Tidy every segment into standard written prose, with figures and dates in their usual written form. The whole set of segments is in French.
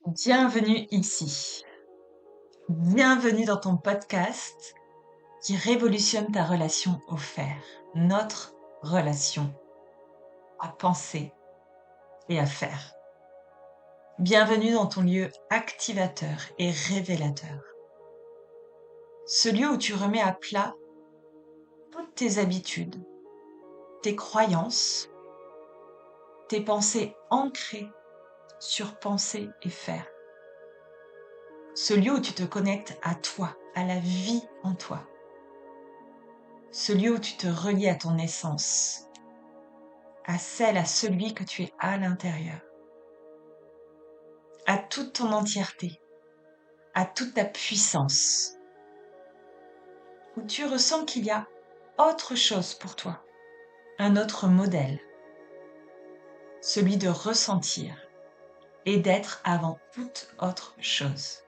Bienvenue ici. Bienvenue dans ton podcast qui révolutionne ta relation au faire, notre relation à penser et à faire. Bienvenue dans ton lieu activateur et révélateur. Ce lieu où tu remets à plat toutes tes habitudes, tes croyances, tes pensées ancrées sur penser et faire. Ce lieu où tu te connectes à toi, à la vie en toi. Ce lieu où tu te relis à ton essence, à celui que tu es à l'intérieur, à toute ton entièreté, à toute ta puissance, où tu ressens qu'il y a autre chose pour toi, un autre modèle, celui de ressentir et d'être avant toute autre chose.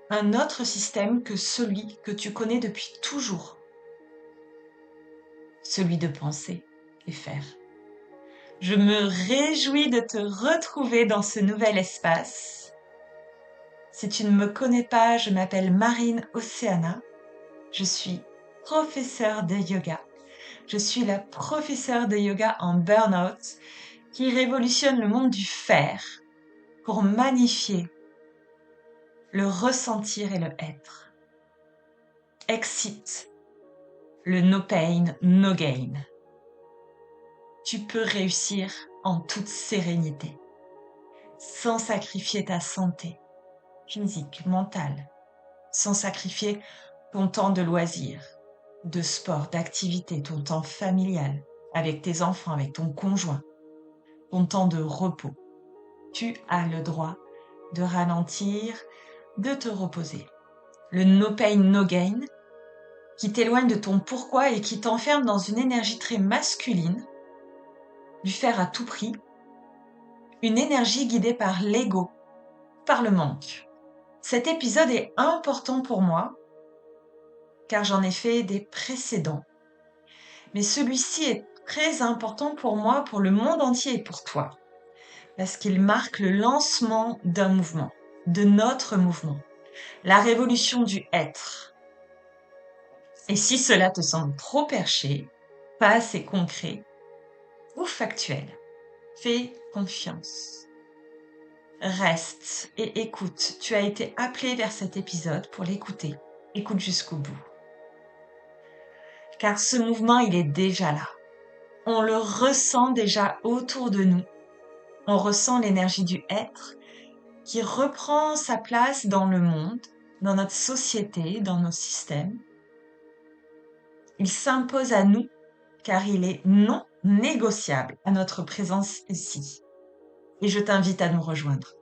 Un autre système que celui que tu connais depuis toujours, celui de penser et faire. Je me réjouis de te retrouver dans ce nouvel espace. Si tu ne me connais pas, je m'appelle Marine Océana. Je suis professeure de yoga. Je suis la professeure de yoga en burn-out qui révolutionne le monde du faire pour magnifier le ressentir et le être. Exit le no pain, no gain. Tu peux réussir en toute sérénité, sans sacrifier ta santé physique, mentale, sans sacrifier ton temps de loisirs, de sport, d'activité, ton temps familial, avec tes enfants, avec ton conjoint, ton temps de repos. Tu as le droit de ralentir, de te reposer. Le no pain, no gain, qui t'éloigne de ton pourquoi et qui t'enferme dans une énergie très masculine, du faire à tout prix, une énergie guidée par l'ego, par le manque. Cet épisode est important pour moi, car j'en ai fait des précédents. Mais celui-ci est très important pour moi, pour le monde entier et pour toi, parce qu'il marque le lancement d'un mouvement, de notre mouvement, la révolution du être. Et si cela te semble trop perché, pas assez concret ou factuel, fais confiance. Reste et écoute. Tu as été appelé vers cet épisode pour l'écouter. Écoute jusqu'au bout. Car ce mouvement, il est déjà là. On le ressent déjà autour de nous. On ressent l'énergie du être qui reprend sa place dans le monde, dans notre société, dans nos systèmes. Il s'impose à nous car il est non négociable à notre présence ici. Et je t'invite à nous rejoindre.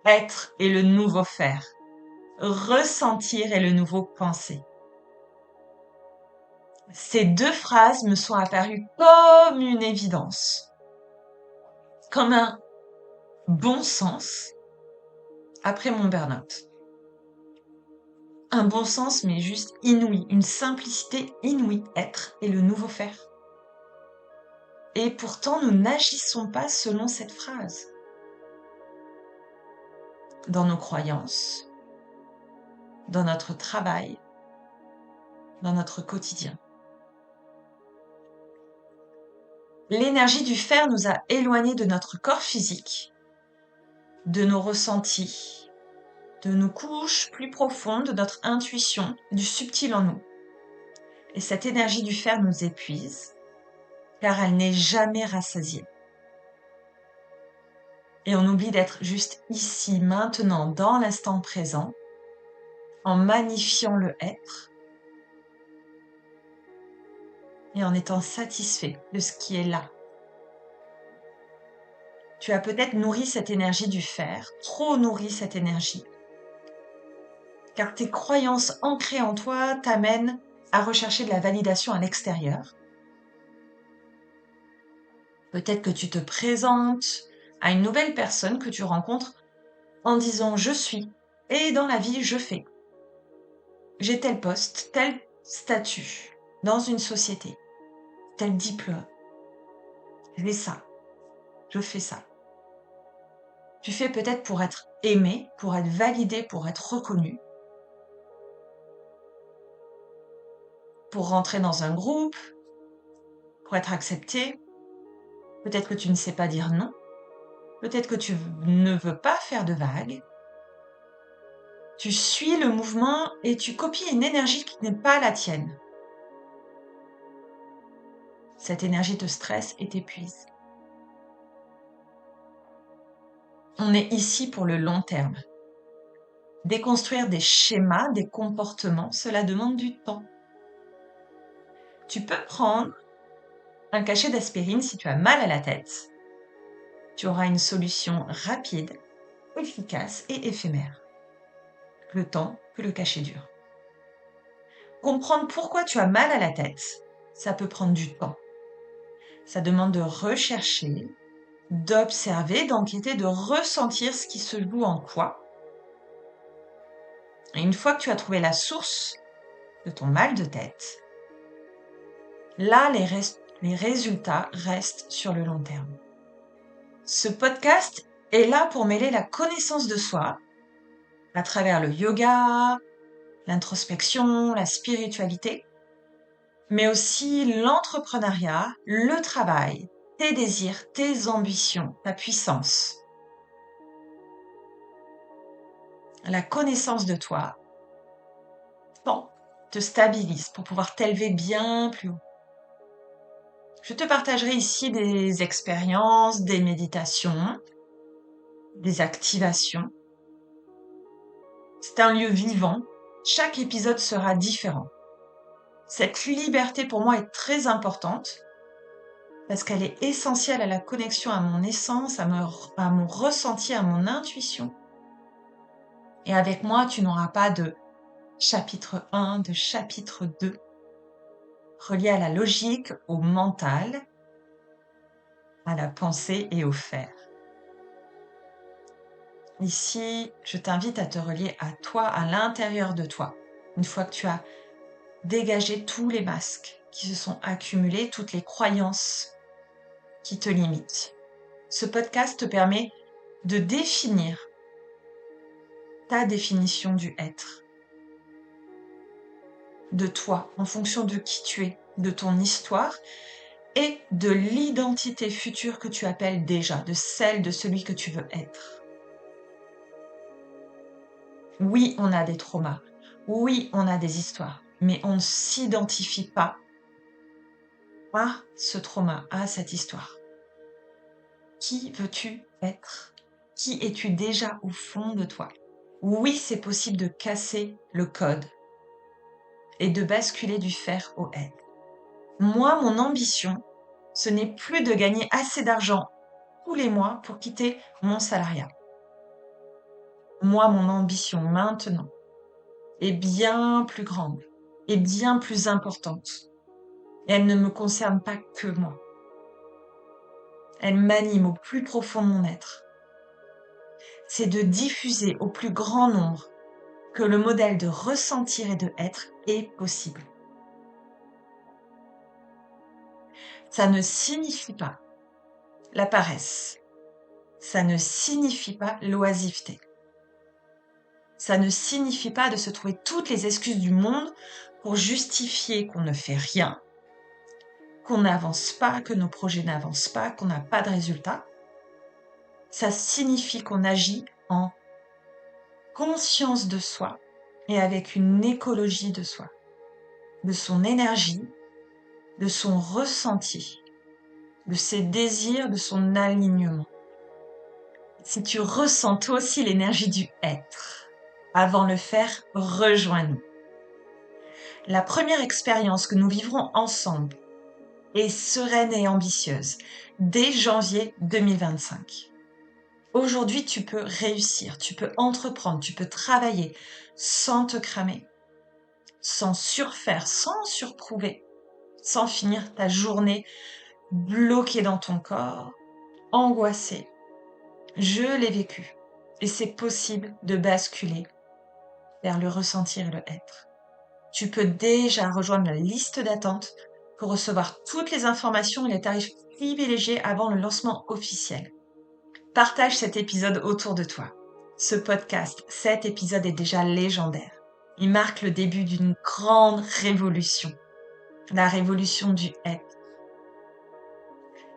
Être est le nouveau faire. Ressentir est le nouveau penser. Ces deux phrases me sont apparues comme une évidence, comme un bon sens après mon burn-out. Un bon sens, mais juste inouï, une simplicité inouïe, être et le nouveau faire. Et pourtant, nous n'agissons pas selon cette phrase. Dans nos croyances, dans notre travail, dans notre quotidien. L'énergie du faire nous a éloignés de notre corps physique, de nos ressentis, de nos couches plus profondes, de notre intuition, du subtil en nous. Et cette énergie du faire nous épuise, car elle n'est jamais rassasiée. Et on oublie d'être juste ici, maintenant, dans l'instant présent, en magnifiant le être et en étant satisfait de ce qui est là. Tu as peut-être nourri cette énergie du faire, trop nourri cette énergie, car tes croyances ancrées en toi t'amènent à rechercher de la validation à l'extérieur. Peut-être que tu te présentes à une nouvelle personne que tu rencontres en disant « je suis » et dans la vie « je fais ». J'ai tel poste, tel statut dans une société, tel diplôme. J'ai ça, je fais ça. Tu fais peut-être pour être aimé, pour être validé, pour être reconnu, pour rentrer dans un groupe, pour être accepté. Peut-être que tu ne sais pas dire non. Peut-être que tu ne veux pas faire de vagues. Tu suis le mouvement et tu copies une énergie qui n'est pas la tienne. Cette énergie te stresse et t'épuise. On est ici pour le long terme. Déconstruire des schémas, des comportements, cela demande du temps. Tu peux prendre un cachet d'aspirine si tu as mal à la tête. Tu auras une solution rapide, efficace et éphémère. Le temps que le cachet dure. Comprendre pourquoi tu as mal à la tête, ça peut prendre du temps. Ça demande de rechercher, d'observer, d'enquêter, de ressentir ce qui se joue en toi. Et une fois que tu as trouvé la source de ton mal de tête, là, les résultats restent sur le long terme. Ce podcast est là pour mêler la connaissance de soi à travers le yoga, l'introspection, la spiritualité, mais aussi l'entrepreneuriat, le travail, tes désirs, tes ambitions, ta puissance. La connaissance de toi te stabilise pour pouvoir t'élever bien plus haut. Je te partagerai ici des expériences, des méditations, des activations. C'est un lieu vivant. Chaque épisode sera différent. Cette liberté pour moi est très importante parce qu'elle est essentielle à la connexion à mon essence, à mon ressenti, à mon intuition. Et avec moi, tu n'auras pas de chapitre 1, de chapitre 2, relié à la logique, au mental, à la pensée et au faire. Ici, je t'invite à te relier à toi, à l'intérieur de toi. Une fois que tu as dégagé tous les masques qui se sont accumulés, toutes les croyances qui te limitent. Ce podcast te permet de définir ta définition du être, de toi, en fonction de qui tu es, de ton histoire et de l'identité future que tu appelles déjà, de celle de celui que tu veux être. Oui, on a des traumas. Oui, on a des histoires. Mais on ne s'identifie pas à ce trauma, à cette histoire. Qui veux-tu être? Qui es-tu déjà au fond de toi? Oui, c'est possible de casser le code et de basculer du faire au être. Moi, mon ambition, ce n'est plus de gagner assez d'argent tous les mois pour quitter mon salariat. Moi, mon ambition maintenant est bien plus grande et bien plus importante. Et elle ne me concerne pas que moi. Elle m'anime au plus profond de mon être. C'est de diffuser au plus grand nombre que le modèle de ressentir et de être est possible. Ça ne signifie pas la paresse. Ça ne signifie pas l'oisiveté. Ça ne signifie pas de se trouver toutes les excuses du monde pour justifier qu'on ne fait rien, qu'on n'avance pas, que nos projets n'avancent pas, qu'on n'a pas de résultats. Ça signifie qu'on agit en conscience de soi et avec une écologie de soi, de son énergie, de son ressenti, de ses désirs, de son alignement. Si tu ressens toi aussi l'énergie du être, avant le faire, rejoins-nous. La première expérience que nous vivrons ensemble est sereine et ambitieuse dès janvier 2025. Aujourd'hui, tu peux réussir, tu peux entreprendre, tu peux travailler sans te cramer, sans surfaire, sans surprouver, sans finir ta journée bloquée dans ton corps, angoissée. Je l'ai vécu et c'est possible de basculer vers le ressentir et le être. Tu peux déjà rejoindre la liste d'attente pour recevoir toutes les informations et les tarifs privilégiés avant le lancement officiel. Partage cet épisode autour de toi. Ce podcast, cet épisode est déjà légendaire. Il marque le début d'une grande révolution. La révolution du être.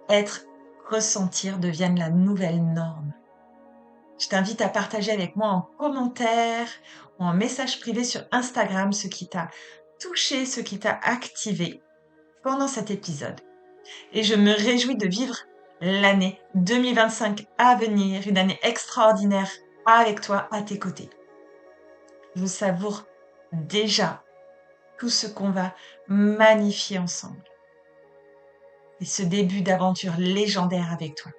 Être, ressentir deviennent la nouvelle norme. Je t'invite à partager avec moi en commentaire ou en message privé sur Instagram ce qui t'a touché, ce qui t'a activé pendant cet épisode. Et je me réjouis de vivre l'année 2025 à venir, une année extraordinaire avec toi à tes côtés. Je savoure déjà tout ce qu'on va magnifier ensemble et ce début d'aventure légendaire avec toi.